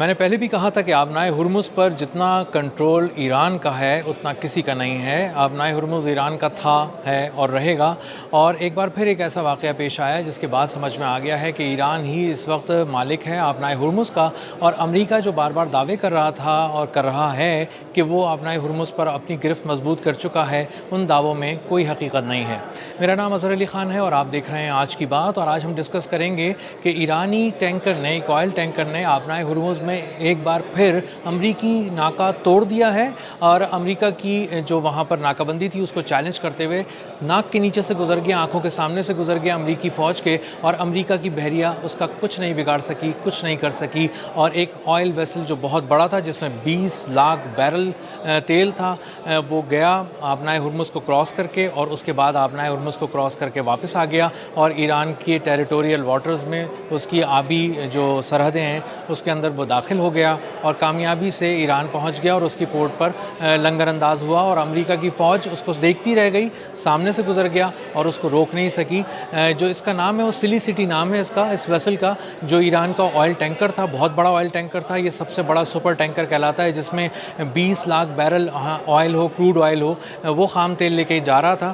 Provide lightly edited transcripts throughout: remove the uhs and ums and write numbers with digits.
میں نے پہلے بھی کہا تھا کہ آبنائے ہرمز پر جتنا کنٹرول ایران کا ہے اتنا کسی کا نہیں ہے۔ آبنائے ہرمز ایران کا تھا، ہے اور رہے گا۔ اور ایک بار پھر ایک ایسا واقعہ پیش آیا جس کے بعد سمجھ میں آ گیا ہے کہ ایران ہی اس وقت مالک ہے آبنائے ہرمز کا، اور امریکہ جو بار بار دعوے کر رہا تھا اور کر رہا ہے کہ وہ آبنائے ہرمز پر اپنی گرفت مضبوط کر چکا ہے، ان دعووں میں کوئی حقیقت نہیں ہے۔ میرا نام اظہر علی خان ہے اور آپ دیکھ رہے ہیں آج کی بات، اور آج ہم ڈسکس کریں گے کہ ایرانی ٹینکر نے، ایک آئل ٹینکر نے آبنائے ہرمز میں ایک بار پھر امریکی ناکہ توڑ دیا ہے، اور امریکہ کی جو وہاں پر ناکہ بندی تھی اس کو چیلنج کرتے ہوئے ناک کے نیچے سے گزر گیا، آنکھوں کے سامنے سے گزر گیا امریکی فوج کے، اور امریکہ کی بحریہ اس کا کچھ نہیں بگاڑ سکی، کچھ نہیں کر سکی۔ اور ایک آئل ویسل جو بہت بڑا تھا جس میں 20 لاکھ بیرل تیل تھا، وہ گیا آبنائے ہرمز کو کراس کر کے، اور اس کے بعد آبنائے ہرمز کو کراس کر کے واپس آ گیا، اور ایران کے ٹیریٹوریل واٹرز میں، اس کی آبی جو سرحدیں ہیں اس کے اندر وہ داخل ہو گیا، اور کامیابی سے ایران پہنچ گیا اور اس کی پورٹ پر لنگر انداز ہوا، اور امریکہ کی فوج اس کو دیکھتی رہ گئی، سامنے سے گزر گیا اور اس کو روک نہیں سکی۔ جو اس کا نام ہے وہ سلی سٹی نام ہے اس ویسل کا، جو ایران کا آئل ٹینکر تھا، بہت بڑا آئل ٹینکر تھا۔ یہ سب سے بڑا سپر ٹینکر کہلاتا ہے، جس میں 20 لاکھ بیرل آئل ہو، کروڈ آئل ہو، وہ خام تیل لے کے جا رہا تھا،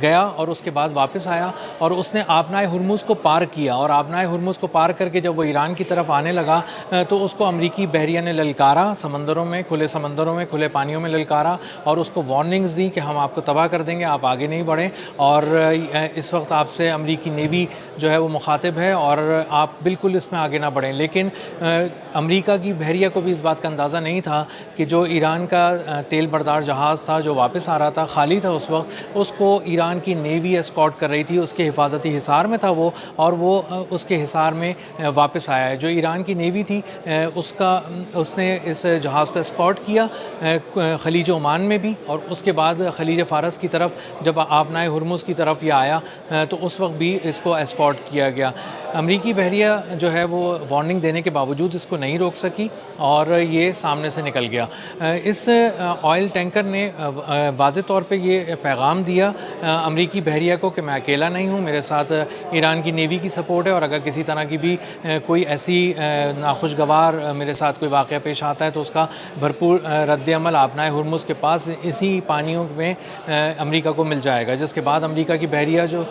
گیا اور اس کے بعد واپس آیا، اور اس نے آبنائے ہرمز کو پار کیا، اور آبنائے ہرمز کو پار کر کے جب وہ ایران کی طرف آنے لگا تو اس کو امریکی بحریہ نے للکارا، سمندروں میں، کھلے سمندروں میں، کھلے پانیوں میں للکارا، اور اس کو وارننگز دی کہ ہم آپ کو تباہ کر دیں گے، آپ آگے نہیں بڑھیں، اور اس وقت آپ سے امریکی نیوی جو ہے وہ مخاطب ہے، اور آپ بالکل اس میں آگے نہ بڑھیں۔ لیکن امریکہ کی بحریہ کو بھی اس بات کا اندازہ نہیں تھا کہ جو ایران کا تیل بردار جہاز تھا جو واپس آ رہا تھا، خالی تھا اس وقت، اس کو ایران کی نیوی اسکارٹ کر رہی تھی، اس کے حفاظتی حصار میں تھا وہ، اور وہ اس کے حصار میں واپس آیا ہے۔ جو ایران کی نیوی تھی اس نے اس جہاز کو اسکارٹ کیا خلیج عمان میں بھی، اور اس کے بعد خلیج فارس کی طرف جب آبنائے ہرمز کی طرف یہ آیا تو اس وقت بھی اس کو اسکارٹ کیا گیا۔ امریکی بحریہ جو ہے وہ وارننگ دینے کے باوجود اس کو نہیں روک سکی، اور یہ سامنے سے نکل گیا۔ اس آئل ٹینکر نے واضح طور پہ یہ پیغام دیا امریکی بحریہ کو کہ میں اکیلا نہیں ہوں، میرے ساتھ ایران کی نیوی کی سپورٹ ہے، اور اگر کسی طرح کی بھی کوئی ایسی ناخوشگوار میرے ساتھ کوئی واقعہ پیش آتا ہے تو اس کا بھرپور رد عمل آبنائے ہرمز کے پاس اسی پانیوں میں امریکہ کو مل جائے گا۔ جس کے بعد امریکہ کی بحریہ جو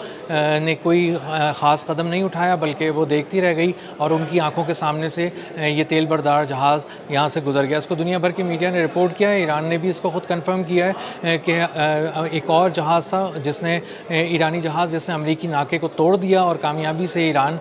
نے کوئی خاص قدم نہیں اٹھایا، بلکہ وہ دیکھتی رہ گئی، اور ان کی آنکھوں کے سامنے سے یہ تیل بردار جہاز یہاں سے گزر گیا۔ اس کو دنیا بھر کی میڈیا نے رپورٹ کیا ہے، ایران نے بھی اس کو خود کنفرم کیا ہے کہ ایک اور جہاز تھا ایرانی جہاز جس نے امریکی ناکے کو توڑ دیا اور کامیابی سے ایران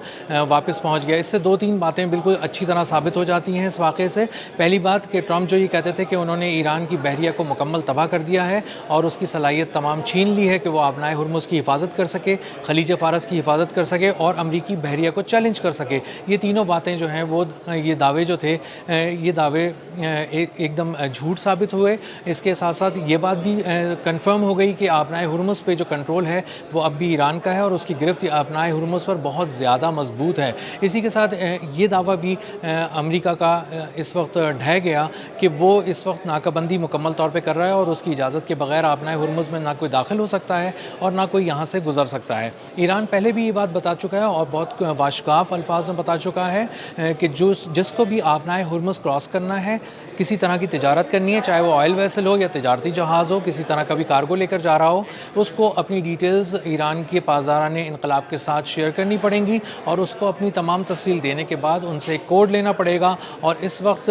واپس پہنچ گیا۔ اس سے دو تین باتیں بالکل اچھی طرح ثابت ہو جاتی ہیں اس واقعے سے۔ پہلی بات کہ ٹرمپ جو یہ کہتے تھے کہ انہوں نے ایران کی بحریہ کو مکمل تباہ کر دیا ہے اور اس کی صلاحیت تمام چھین لی ہے کہ وہ آبنائے ہرمز کی حفاظت کر سکے، خلیج فارس کی حفاظت کر سکے، اور امریکی بحریہ کو چیلنج کر سکے۔ یہ تینوں باتیں جو ہیں وہ یہ دعوے جو تھے، یہ دعوے ایک دم جھوٹ ثابت ہوئے۔ اس کے ساتھ ساتھ یہ بات بھی کنفرم ہو گئی کہ آبنائے ہرمز پہ جو کنٹرول ہے وہ اب بھی ایران کا ہے، اور اس کی گرفت آبنائے ہرمز پر بہت زیادہ مضبوط ہے۔ اسی کے ساتھ یہ دعویٰ بھی امریکہ کا اس وقت ڈھہ گیا کہ وہ اس وقت ناکہ بندی مکمل طور پہ کر رہا ہے، اور اس کی اجازت کے بغیر آبنائے ہرمز میں نہ کوئی داخل ہو سکتا ہے اور نہ کوئی یہاں سے گزر سکتا ہے۔ ایران پہلے بھی یہ بات بتا چکا ہے اور بہت واشگاف الفاظ میں بتا چکا ہے کہ جس کو بھی آبنائے ہرمز کراس کرنا ہے، کسی طرح کی تجارت کرنی ہے، چاہے وہ آئل ویسل ہو یا تجارتی جہاز ہو، کسی طرح کا بھی کارگو لے کر جا رہا ہو، اس کو اپنی ڈیٹیلز ایران کے پاسداران انقلاب کے ساتھ شیئر کرنی پڑیں گی، اور اس کو اپنی تمام تفصیل دینے کے بعد ان سے ایک کوڈ لینا پڑے گا۔ اور اس وقت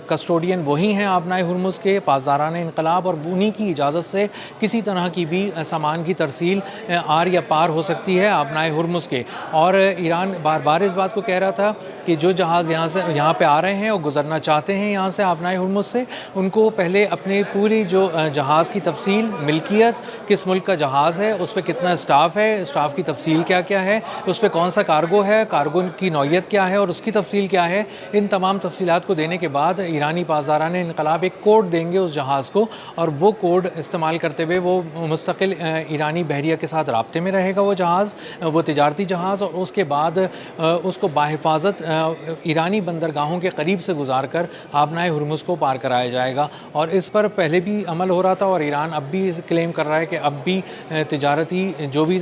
کسٹوڈین وہی ہیں آبنائے ہرمز کے، پاسداران انقلاب، اور انہی کی اجازت سے کسی طرح کی بھی سامان کی ترسیل آر یا پار ہو سکتی ہے آبنائے ہرمز کے۔ اور ایران بار بار اس بات کو کہہ رہا تھا کہ جو جہاز یہاں پہ آ رہے ہیں اور گزرنا چاہتے ہیں یہاں سے آبنائے ہرمز سے، ان کو پہلے اپنے پوری جو جہاز کی تفصیل، ملکیت، کس ملک کا جہاز ہے، اس پہ کتنا اسٹاف ہے، اسٹاف کی تفصیل کیا کیا ہے، اس پہ کون سا کارگو ہے، کارگو کی نوعیت کیا ہے اور اس کی تفصیل کیا ہے، ان تمام تفصیلات کو دینے کے بعد ایرانی پاسداران انقلاب ایک کوڈ دیں گے اس جہاز کو، اور وہ کوڈ استعمال کرتے ہوئے وہ مستقل ایرانی بحریہ کے ساتھ رابطے میں رہے گا وہ جہاز، وہ تجارتی جہاز، اور اس کے بعد اس کو باحفاظت ایرانی بندرگاہوں کے قریب سے گزار کر آبنائے ہرمز کو پار کرایا جائے گا۔ اور اس پر پہلے بھی عمل ہو رہا تھا، اور ایران اب بھی کلیم کر رہا ہے کہ اب بھی تجارتی جو بھی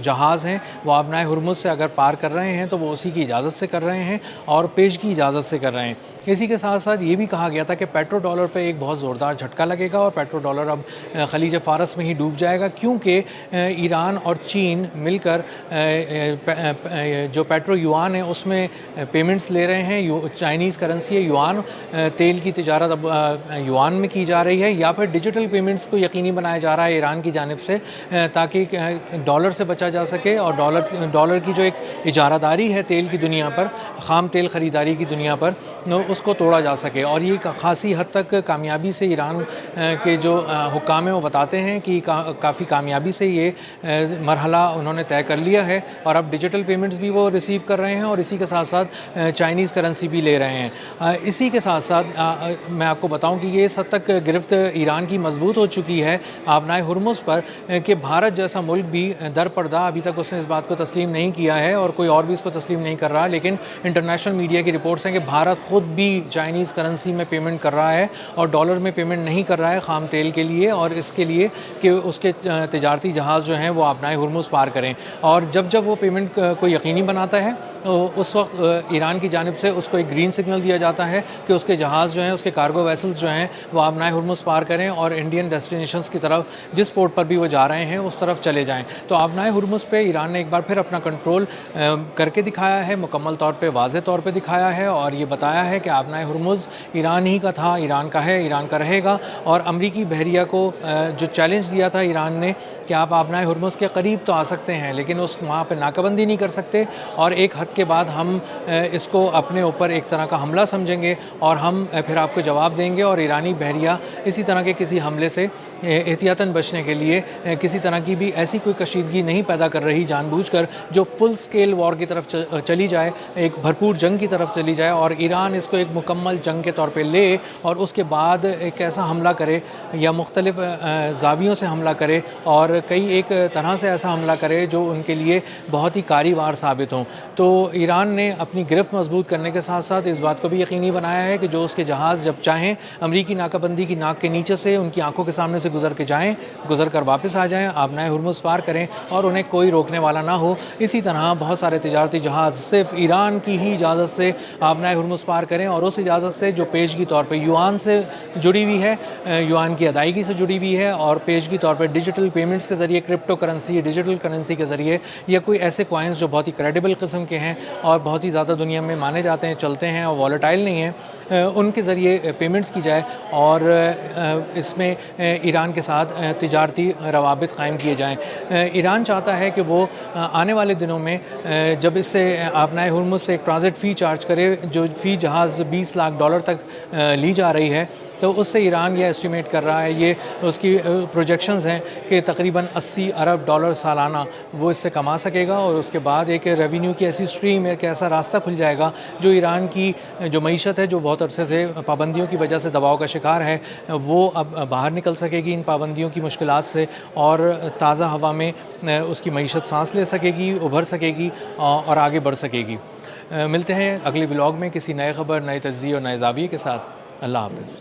جہاز ہیں وہ آبنائے ہرمز سے اگر پار کر رہے ہیں تو وہ اسی کی اجازت سے کر رہے ہیں، اور کی اجازت سے کر رہے ہیں۔ اسی کے ساتھ ساتھ یہ بھی کہا گیا تھا کہ پیٹرو ڈالر پہ ایک بہت زوردار جھٹکا لگے گا اور پیٹرو ڈالر اب خلیج فارس میں ہی ڈوب جائے گا، کیونکہ ایران اور چین مل کر جو پیٹرو یوان ہے اس میں پیمنٹس لے رہے ہیں۔ چائنیز کرنسی ہے یوان، تیل کی تجارت اب یوان میں کی جا رہی ہے، یا پھر ڈیجیٹل پیمنٹس کو یقینی بنایا جا رہا ہے ایران کی جانب سے تاکہ ڈالر سے بچا جا سکے اور ڈالر کی جو ایک اجارہ داری ہے تیل کی دنیا پر، خام تیل خریداری کی دنیا پر، اس کو توڑا جا سکے۔ اور یہ خاصی حد تک کامیابی سے ایران کے جو حکام ہیں وہ بتاتے ہیں کہ کافی کامیابی سے یہ مرحلہ انہوں نے طے کر لیا ہے، اور اب ڈیجیٹل پیمنٹس بھی وہ ریسیو کر رہے ہیں اور اسی کے ساتھ ساتھ چائنیز کرنسی بھی لے رہے ہیں۔ اسی کے ساتھ ساتھ میں آپ کو بتاؤں کہ یہ اس حد تک گرفت ایران کی مضبوط ہو چکی ہے آبنائے ہرمز پر کہ بھارت جیسا ملک بھی در پردہ ابھی تک اس نے اس بات کو تسلیم نہیں کیا ہے اور کوئی اور بھی اس کو تسلیم نہیں کر رہا، لیکن انٹرنیشنل میڈیا کی رپورٹس ہیں کہ بھارت خود بھی چائنیز کرنسی میں پیمنٹ کر رہا ہے اور ڈالر میں پیمنٹ نہیں کر رہا ہے خام تیل کے لیے، اور اس کے لیے کہ اس کے تجارتی جہاز جو ہیں وہ آبنائے ہرمز پار کریں۔ اور جب وہ پیمنٹ کو یقینی بناتا ہے اس وقت ایران کی جانب سے اس کو ایک گرین سگنل دیا جاتا ہے کہ اس کے جہاز جو ہیں، اس کے کارگو ویسلز جو ہیں وہ آبنائے ہرمز پار کریں اور انڈین ڈیسٹینیشنز کی طرف جس پورٹ پر بھی وہ جا رہے ہیں اس طرف چلے جائیں۔ تو آبنائے ہرمز پہ ایران نے ایک بار پھر اپنا کنٹرول کر کے دکھایا ہے، مکمل طور پہ واضح طور پہ دکھایا ہے، اور یہ بتایا ہے کہ آبنائے ہرمز ایران ہی کا تھا، ایران کا ہے، ایران کا رہے گا۔ اور امریکی بحریہ کو جو چیلنج دیا تھا ایران نے کہ آپ آبنائے ہرمز کے قریب تو آ سکتے ہیں لیکن وہاں پہ ناکہ بندی نہیں کر سکتے، اور ایک حد کے بعد ہم اس کو اپنے اوپر ایک طرح کا حملہ سمجھیں گے اور ہم پھر آپ کو جواب دیں گے، اور ایرانی بحریہ اسی طرح کے کسی حملے سے احتیاطاً بچنے کے لیے کسی طرح کی بھی ایسی کوئی کشیدگی نہیں پیدا کر رہی جان بوجھ کر جو فل سکیل وار کی طرف چلی جائے، ایک بھرپور جنگ کی طرف چلی جائے، اور ایران اس کو ایک مکمل جنگ کے طور پہ لے اور اس کے بعد ایک ایسا حملہ کرے یا مختلف زاویوں سے حملہ کرے اور کئی ایک طرح سے ایسا حملہ کرے جو ان کے لیے بہت ہی کاری وار ثابت ہوں۔ تو ایران نے اپنی گرفت مضبوط کرنے کے ساتھ ساتھ اس بات کو بھی یقینی بنایا ہے کہ جو اس کے جہاز جب چاہیں امریکی ناکہ بندی کی ناک کے نیچے سے ان کی آنکھوں کے سامنے سے گزر کر واپس آ جائیں، آبنائے ہرمز پار کریں اور انہیں کوئی روکنے والا نہ ہو۔ اسی طرح بہت سارے تجارتی جہاز صرف ایران کی ہی اجازت سے آبنائے ہرمز پار کریں، اور اس اجازت سے جو پیشگی طور پہ یوان سے جڑی ہوئی ہے، یوان کی ادائیگی سے جڑی ہوئی ہے، اور پیشگی طور پہ ڈیجیٹل پیمنٹس کے ذریعے، کرپٹو کرنسی، ڈیجیٹل کرنسی کے ذریعے، یا کوئی ایسے کوائنز جو بہت ہی کریڈیبل قسم کے ہیں اور بہت ہی زیادہ دنیا میں مانے جاتے ہیں، چلتے ہیں اور والیٹائل نہیں ہیں، ان کے ذریعے پیمنٹس کی جائے، اور اس میں ایران کے ساتھ تجارتی روابط قائم کیے جائیں۔ ایران چاہتا ہے کہ وہ آنے والے دنوں میں جب اس سے آبنائے ہرمز سے ایک ٹرانزٹ فی چارج کرے جو فی جہاز $20 لاکھ تک لی جا رہی ہے، تو اس سے ایران یہ اسٹیمیٹ کر رہا ہے، یہ اس کی پروجیکشنز ہیں کہ تقریباً $80 ارب سالانہ وہ اس سے کما سکے گا، اور اس کے بعد ایک ریونیو کی ایسی سٹریم، ایک ایسا راستہ کھل جائے گا جو ایران کی جو معیشت ہے جو بہت عرصے سے پابندیوں کی وجہ سے دباؤ کا شکار ہے، وہ اب باہر نکل سکے گی ان پابندیوں کی مشکلات سے، اور تازہ ہوا میں اس کی معیشت سانس لے سکے گی، ابھر سکے گی اور آگے بڑھ سکے گی۔ ملتے ہیں اگلی ولاگ میں کسی نئے خبر، نئے تجزیے اور نئے زاویے کے ساتھ۔ اللہ حافظ۔